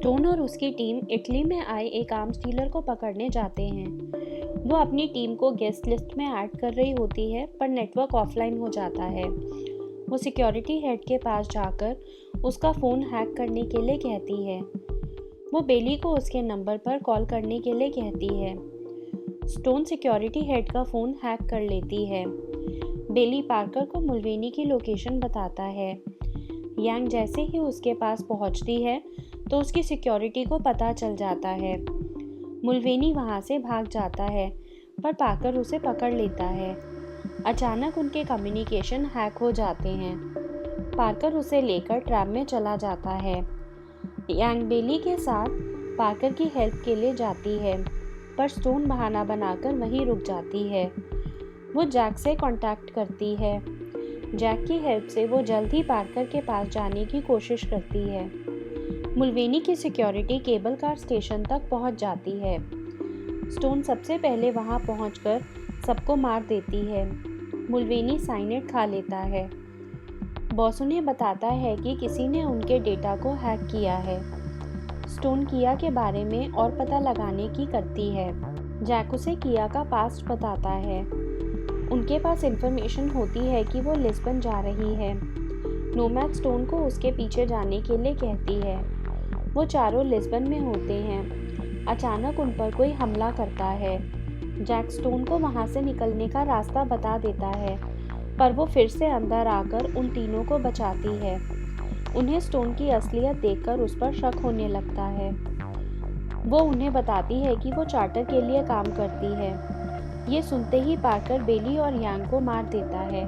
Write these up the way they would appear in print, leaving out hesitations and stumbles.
Stone और उसकी team Italy में आए एक आर्म्स डीलर को पकड़ने जाते हैं। वो अपनी टीम को गेस्ट लिस्ट में ऐड कर रही होती है, पर नेटवर्क ऑफलाइन हो जाता है। वो सिक्योरिटी हेड के पास जाकर उसका फ़ोन हैक करने के लिए कहती है। वो बेली को उसके नंबर पर कॉल करने के लिए कहती है। स्टोन सिक्योरिटी हेड का फ़ोन हैक कर लेती है। बेली पार्कर को मुल्वेनी की लोकेशन बताता है। यांग जैसे ही उसके पास पहुंचती है तो उसकी सिक्योरिटी को पता चल जाता है। मुल्वेनी वहां से भाग जाता है, पर पार्कर उसे पकड़ लेता है। अचानक उनके कम्युनिकेशन हैक हो जाते हैं। पार्कर उसे लेकर ट्रैप में चला जाता है। यांग बेली के साथ पार्कर की हेल्प के लिए जाती है, पर स्टोन बहाना बनाकर वहीं रुक जाती है। वो जैक से कांटेक्ट करती है। जैक की हेल्प से वो जल्द ही पार्कर के पास जाने की कोशिश करती है। मुल्वेनी की सिक्योरिटी केबल कार स्टेशन तक पहुंच जाती है। स्टोन सबसे पहले वहां पहुंचकर सबको मार देती है। मुल्वेनी साइनेट खा लेता है। बॉस उन्हें बताता है कि किसी ने उनके डेटा को हैक किया है। स्टोन किया के बारे में और पता लगाने की करती है। जैक उसे किया का पास्ट बताता है। उनके पास इंफॉर्मेशन होती है कि वो लिस्बन जा रही है। नोमैड स्टोन को उसके पीछे जाने के लिए कहती है। वो चारों लिस्बन में होते हैं। अचानक उन पर कोई हमला करता है। जैक स्टोन को वहां से निकलने का रास्ता बता देता है, पर वो फिर से अंदर आकर उन तीनों को बचाती है। उन्हें स्टोन की असलियत देखकर उस पर शक होने लगता है। वो उन्हें बताती है कि वो चार्टर के लिए काम करती है। ये सुनते ही पार्कर बेली और यांग को मार देता है।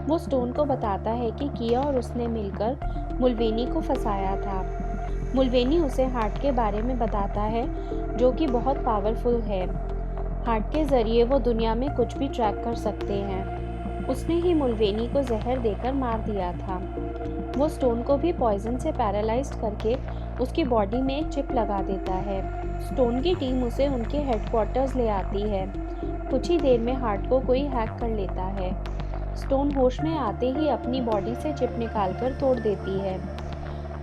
वो स्टोन को बताता है कि किया और उसने मिलकर मुल्वेनी को फंसाया था। मुल्वेनी उसे हार्ट के बारे में बताता है, जो कि बहुत पावरफुल है। हार्ट के जरिए वो दुनिया में कुछ भी ट्रैक कर सकते हैं। उसने ही मुल्वेनी को जहर देकर मार दिया था। वो स्टोन को भी पॉइजन से पैरालाइज्ड करके उसकी बॉडी में एक चिप लगा देता है। स्टोन की टीम उसे उनके हेडक्वार्टर्स ले आती है। कुछ ही देर में हार्ट को कोई हैक कर लेता है। स्टोन होश में आते ही अपनी बॉडी से चिप निकालकर तोड़ देती है।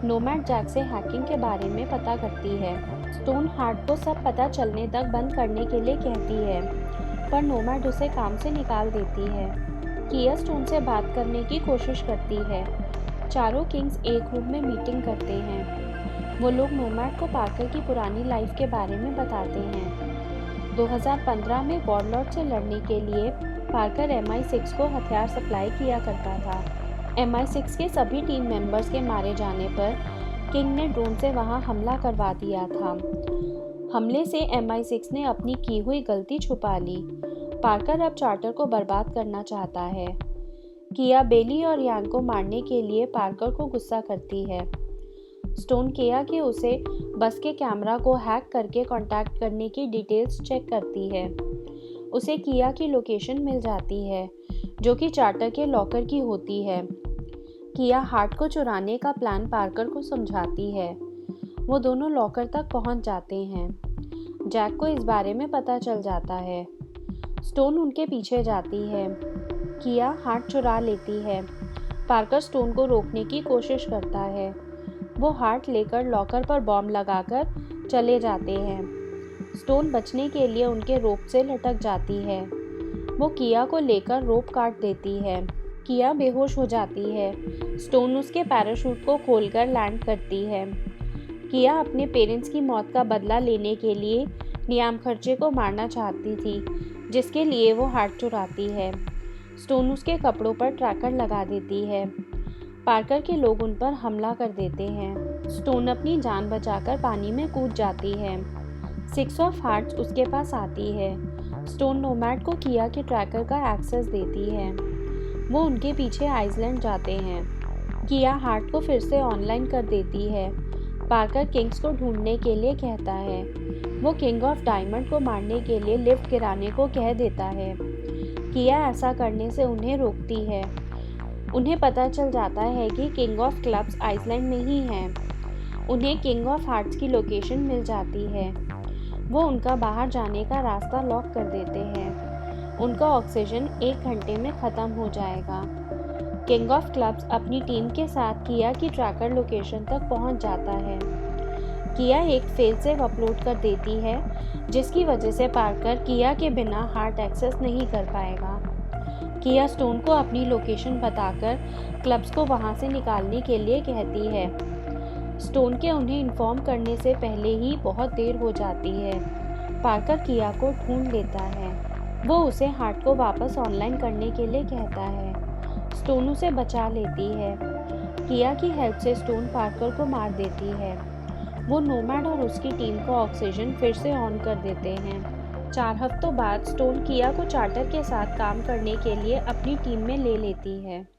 नोमैड जैक से हैकिंग के बारे में पता करती है। स्टोन हार्ट को सब पता चलने तक बंद करने के लिए कहती है, पर नोमैड उसे काम से निकाल देती है। किया स्टोन से बात करने की कोशिश करती है। चारों किंग्स एक रूम में मीटिंग करते हैं। वो लोग नोमैड को पार्कर की पुरानी लाइफ के बारे में बताते हैं। 2015 में वॉरलॉर्ड से लड़ने के लिए पार्कर MI6 को हथियार सप्लाई किया करता था। MI6 के सभी टीम मेंबर्स के मारे जाने पर किंग ने ड्रोन से वहां हमला करवा दिया था। हमले से MI6 ने अपनी की हुई गलती छुपा ली। पार्कर अब चार्टर को बर्बाद करना चाहता है। किया बेली और यांग को मारने के लिए पार्कर को गुस्सा करती है। स्टोन किया कि उसे बस के कैमरा को हैक करके कांटेक्ट करने की डिटेल्स चेक करती है। उसे किया की लोकेशन मिल जाती है, जो कि चार्टर के लॉकर की होती है। किया हार्ट को चुराने का प्लान पार्कर को समझाती है। वो दोनों लॉकर तक पहुंच जाते हैं। जैक को इस बारे में पता चल जाता है। स्टोन उनके पीछे जाती है। किया हार्ट चुरा लेती है। पार्कर स्टोन को रोकने की कोशिश करता है। वो हार्ट लेकर लॉकर पर बॉम्ब लगाकर चले जाते हैं। स्टोन बचने के लिए उनके रोप से लटक जाती है। वो किया को लेकर रोप काट देती है। किया बेहोश हो जाती है। स्टोन उसके पैराशूट को खोलकर लैंड करती है। किया अपने पेरेंट्स की मौत का बदला लेने के लिए नियाम खर्चे को मारना चाहती थी, जिसके लिए वो हार्ट चुराती है। स्टोन उसके कपड़ों पर ट्रैकर लगा देती है। पार्कर के लोग उन पर हमला कर देते हैं। स्टोन अपनी जान बचाकर पानी में कूद जाती है। 6 ऑफ हार्ट्स उसके पास आती है। स्टोन नोमैड को किया के ट्रैकर का एक्सेस देती है। वो उनके पीछे आइसलैंड जाते हैं। किया हार्ट को फिर से ऑनलाइन कर देती है। पार्कर किंग्स को ढूंढने के लिए कहता है। वो किंग ऑफ डायमंड को मारने के लिए लिफ्ट गिराने को कह देता है। किया ऐसा करने से उन्हें रोकती है। उन्हें पता चल जाता है कि किंग ऑफ क्लब्स आइसलैंड में ही हैं। उन्हें किंग ऑफ हार्ट्स की लोकेशन मिल जाती है। वो उनका बाहर जाने का रास्ता लॉक कर देते हैं। उनका ऑक्सीजन 1 घंटे में ख़त्म हो जाएगा। किंग ऑफ क्लब्स अपनी टीम के साथ किया की ट्रैकर लोकेशन तक पहुंच जाता है। किया एक फेल सेव अपलोड कर देती है, जिसकी वजह से पार्कर किया के बिना हार्ट एक्सेस नहीं कर पाएगा। किया स्टोन को अपनी लोकेशन बताकर क्लब्स को वहां से निकालने के लिए कहती है। स्टोन के उन्हें इन्फॉर्म करने से पहले ही बहुत देर हो जाती है। पार्कर किया को ढूंढ लेता है। वो उसे हार्ट को वापस ऑनलाइन करने के लिए कहता है। स्टोन उसे बचा लेती है। किया की हेल्प से स्टोन पार्कर को मार देती है। वो नोमैड और उसकी टीम को ऑक्सीजन फिर से ऑन कर देते हैं। 4 हफ्तों बाद स्टोन किया को चार्टर के साथ काम करने के लिए अपनी टीम में ले लेती है।